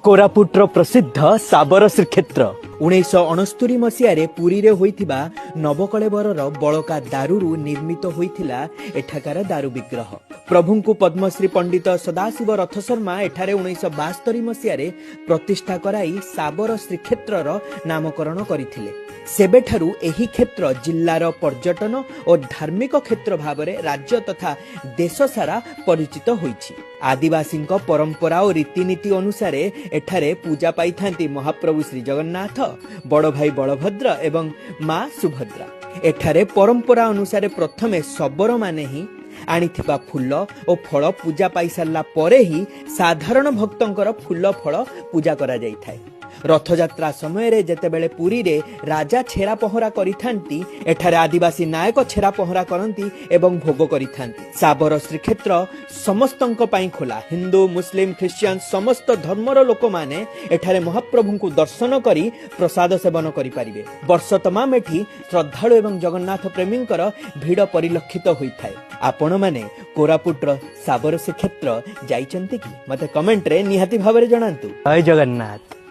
कोरापुटर प्रसिद्ध साबर श्रीक्षेत्र 1969 मसीह पुरी रे होइथिबा नवकलेबरर बड़का दारुरु निर्मित होइथिला एठाकार दारु विग्रह। प्रभुंकु पद्मश्री पंडित सदाशिव रथ शर्मा एठारे 1972 मसीह प्रतिष्ठा कराई साबर श्रीक्षेत्रर नामकरण करथिले। सेबेठारु एही क्षेत्र जिल्लार पर्यटन और धार्मिक क्षेत्र भावरे राज्य तथा देश सारा परिचित होइछि। आदिवासी परंपरा और रीतिनीति अनुसार एठारे पूजा पाई थांती महाप्रभु श्री जगन्नाथ, बड़ भाई बलभद्र एवं माँ सुभद्रा। एठारे परंपरा अनुसार प्रथमे शबर माने ही आनिथिबा फूल और फल पूजा पाई सारला परे ही साधारण भक्तंकर फूल फल पूजा करा जाई थाए। रथयात्रा समय रे जेतेबेले पुरी रे राजा छेरा पहरा करिथांती, एठारे आदिवासी नायक छेरा पहरा करंती एवं भोग करिथांती। साबर श्रीक्षेत्र समस्तंक पाई खोला। हिंदू, मुस्लिम, ख्रिस्टियन समस्त धर्मर लोक माने एठारे महाप्रभुंकु दर्शन करी प्रसाद सेवन करि पारिबे। वर्ष तमाम एठी श्रद्धालु एवं जगन्नाथ प्रेमींकर भीड़ परिलक्षित होइथाय। आपण माने कोरापुटर साबर श्रीक्षेत्र जाइचंती कि मते कमेंट रे निहाती भाबरे जणांतु। जय जगन्नाथ।